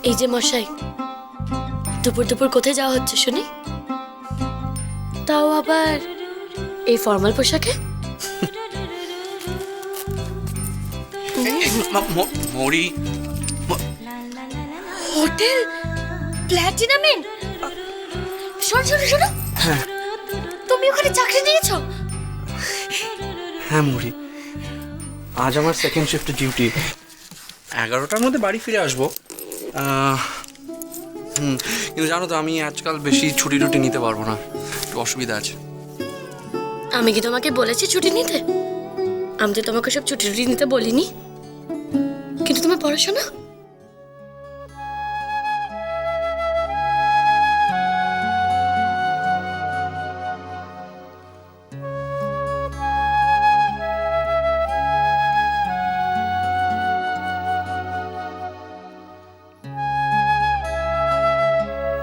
এই যে মশাই, দুপুর দুপুর কোথায় যাওয়া হচ্ছে শুনি? তাও আবার এই ফর্মাল পোশাকে? মৌরি, হোটেল প্ল্যাটিনাম ইন। শোনো শোনো শোনো, তুমি ওখানে চাকরি নিয়েছো? হ্যাঁ মৌরি, আজ আমার সেকেন্ড শিফটের ডিউটি। 11টার মধ্যে বাড়ি ফিরে আসবো। কিন্তু জানো তো, আমি আজকাল বেশি ছুটি টুটি নিতে পারবো না, একটু অসুবিধা আছে। আমি কি তোমাকে বলেছি ছুটি নিতে? আমি তো তোমাকে সব ছুটি টুটি নিতে বলিনি, কিন্তু তোমার পড়াশোনা।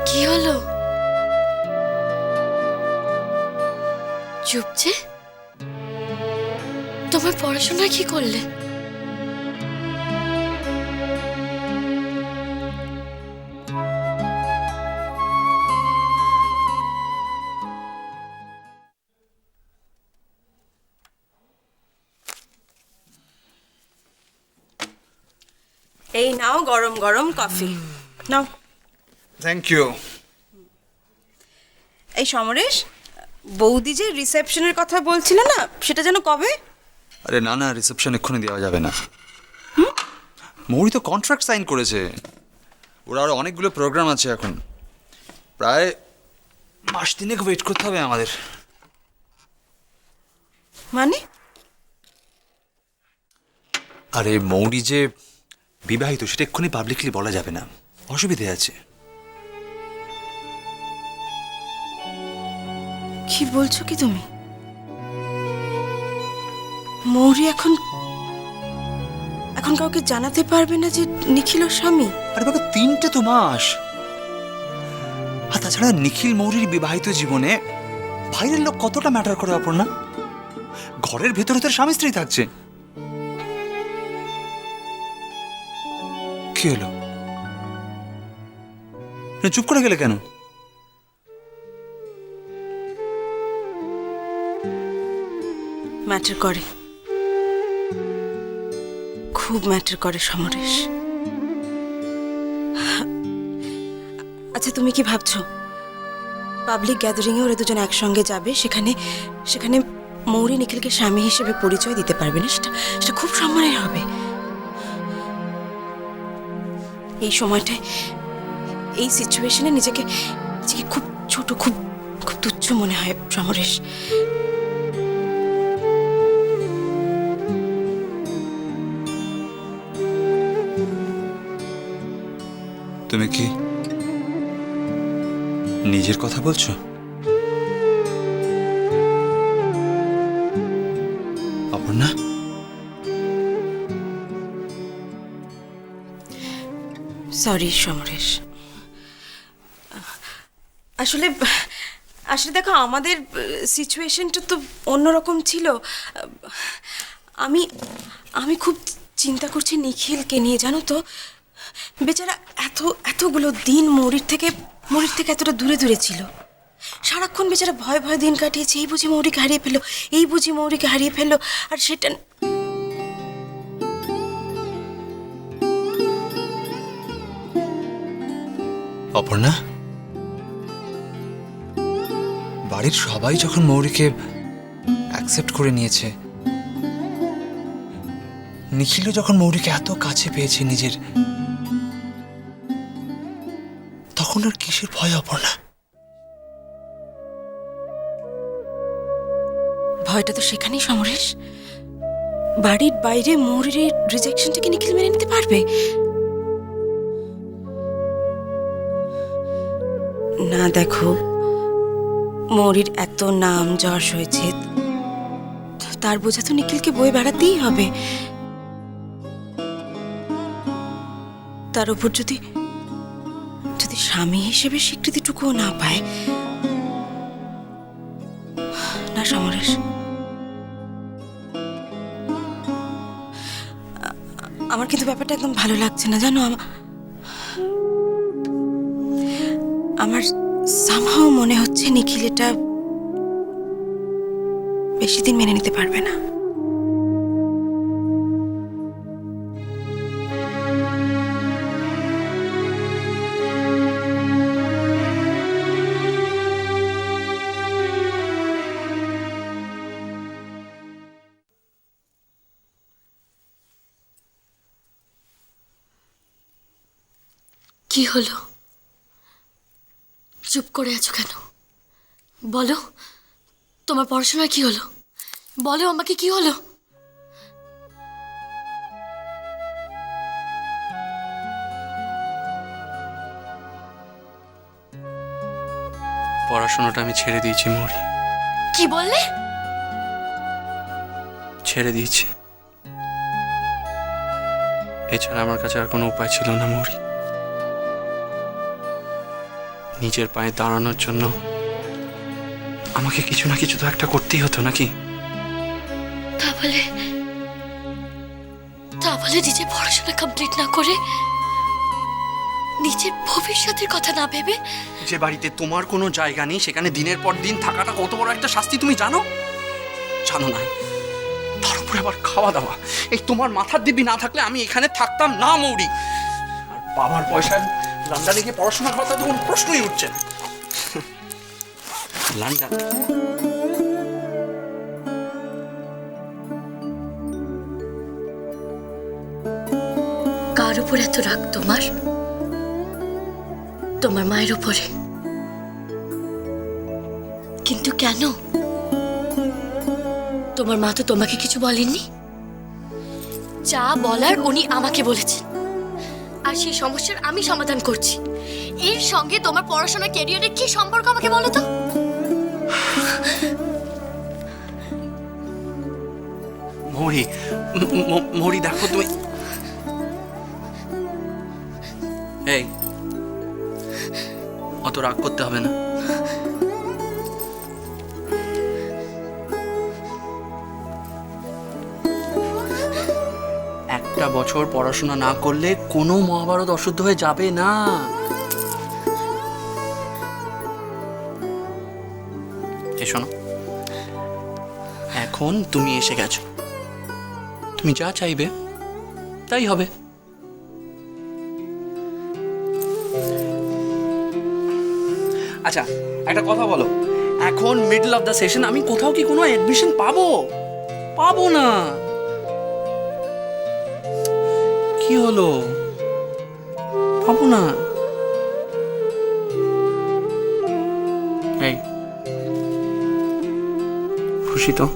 কি হলো? চুপ যে, তোমার পড়াশোনা কি করলে? এই নাও গরম গরম কফি নাও। Thank you. এই সমরেশ, বৌদি যে রিসেপশনের কথা বলছিল না, সেটা যেন কবে? আরে না না, রিসেপশন এক্ষুনি দেওয়া যাবে না। মৌরি তো কন্ট্রাক্ট সাইন করেছে, ওরা আরো অনেকগুলো প্রোগ্রাম আছে এখন, প্রায় মাস তিনেক ওয়েট করতে হবে আমাদের। মানে? আরে মৌরি যে বিবাহিত সেটা এক্ষুনি পাবলিকলি বলা যাবে না, অসুবিধে আছে। কি বলছো কি তুমি? মৌরি এখন এখন কাউকে জানাতে পারবে না যে নিখিল ওর স্বামী? আরে বাবা, 3টে তো মাস। আর তাছাড়া নিখিল মৌরির বিবাহিত জীবনে বাইরের লোক কতটা ম্যাটার করে অপর্ণা? ঘরের ভেতরে তোর স্বামী স্ত্রী থাকছে। কি হলো, চুপ করে গেলে কেন? ম্যাটার করে, খুব ম্যাটার করে সমরেশ। আচ্ছা, তুমি কি ভাবছো পাবলিক গ্যাদারিংয়ে ওরা দুজন একসঙ্গে যাবে, সেখানে সেখানে মৌরি নিখিলকে স্বামী হিসেবে পরিচয় দিতে পারবে না? সেটা সেটা খুব সম্মানের হবে। এই সময়টায়, এই সিচুয়েশনে নিজেকে নিজেকে খুব ছোট, খুব খুব তুচ্ছ মনে হয় সমরেশ। তুমি কি নিজের কথা বলছো? অপর্ণা, সরি সমরেশ, আসলে আসলে দেখো, আমাদের সিচুয়েশনটা তো অন্যরকম ছিল। আমি আমি খুব চিন্তা করছি নিখিলকে নিয়ে, জানো তো। বেচারা এতগুলো দিন মৌরির থেকে এতটা দূরে দূরে ছিল। সারাক্ষণ বেচারা ভয় ভয় দিন কাটিয়েছে। এই বুঝি মৌরিকে হারিয়ে ফেললো, এই বুঝি মৌরিকে হারিয়ে ফেললো। আর সেটা অপর্ণা, বাড়ির সবাই যখন মৌরিকে অ্যাকসেপ্ট করে নিয়েছে, নিখিলও যখন মৌরিকে এত কাছে পেয়েছে নিজের, তখন আর কিসের ভয় অপর্ণা? ভয়টা তো সেখানেই সমরেশ। বাড়ির বাইরে মৌরির এই রিজেকশনটাকে নিখিল মেনে নিতে পারবে না? দেখো, মৌরির এত নাম যশ হয়েছে, তার বোঝা তো নিখিলকে বয়ে বেড়াতেই হবে। তার উপর যদি যদি স্বামী হিসেবে স্বীকৃতিটুকুও না পায় না সমরেশ, আমার কিন্তু ব্যাপারটা একদম ভালো লাগছে না, জানো। সামহাও মনে হচ্ছে নিখিল এটা বেশি দিন মেনে নিতে পারবে না। কি হলো? চুপ করে আছো কেন? বলো, তোমার পড়াশোনার কি হলো? বলো আমাকে, কি হলো? পড়াশোনাটা আমি ছেড়ে দিয়েছি মৌরি, কি বললে? ছেড়ে দিয়েছি। এছাড়া আমার কাছে আর কোনো উপায় ছিল না মৌরি। নিজের পায়ে দাঁড়ানোর জন্য আমাকে কিছু না কিছু তো একটা করতেই হতো নাকি? তাহলে নিজের পড়াশোনা কমপ্লিট না করে, নিজের ভবিষ্যতের কথা না ভেবে, যে বাড়িতে তোমার কোনো জায়গা নেই সেখানে দিনের পর দিন থাকাটা কত বড় একটা শাস্তি তুমি জানো? জানো না? তার উপরে আবার খাওয়া দাওয়া। এই তোমার মাথার দিব্যি না থাকলে আমি এখানে থাকতাম না মৌরি। আর বাবার পয়সায় লন্ডনে গিয়ে পড়াশোনার কথা তো কোনো প্রশ্নই উঠছে না। লন্ডন কার উপর এত রাগ তোমার? তোমার মায়ের উপরে। কিন্তু কেন? তোমার মা তো তোমাকে কিছু বলেননি। যা বলার উনি আমাকে বলেছেন, আর সেই সমস্যার আমি সমাধান করছি। এর সঙ্গে তোমার পড়াশোনা ক্যারিয়ারের কি সম্পর্ক আমাকে বলো তো? মৌরি, মৌরি দেখো তুমি। এই, অত রাগ করতে হবে না। একটা বছর পড়াশোনা না করলে কোনো মহাভারত অশুদ্ধ হয়ে যাবে না। শোনো, এখন তুমি এসে গেছো, তুমি যা চাইবে তাই হবে। আচ্ছা, একটা কথা বলো, এখন মিডল অফ দ্য সেশন, আমি কোথাও কি কোনো অ্যাডমিশন পাবো না? কি হলো? পাবো না? এই, খুশি তো?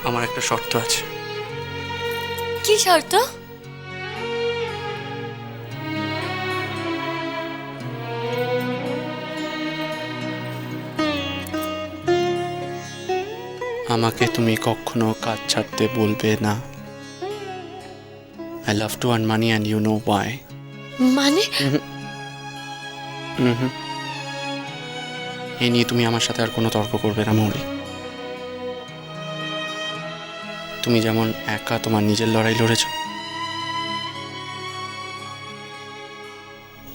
আমার একটা শর্ত আছে। কি শর্ত? আমাকে তুমি কখনো কাজ ছাড়তে বলবে না। I love to earn money and you know why. মানে? এই নিয়ে তুমি আমার সাথে আর কোনো তর্ক করবে না মৌরি। তুমি যেমন একা তোমার নিজের লড়াই লড়েছ,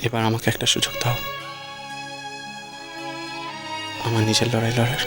এবার আমাকে একটা সুযোগ দাও আমার নিজের লড়াই লড়ার।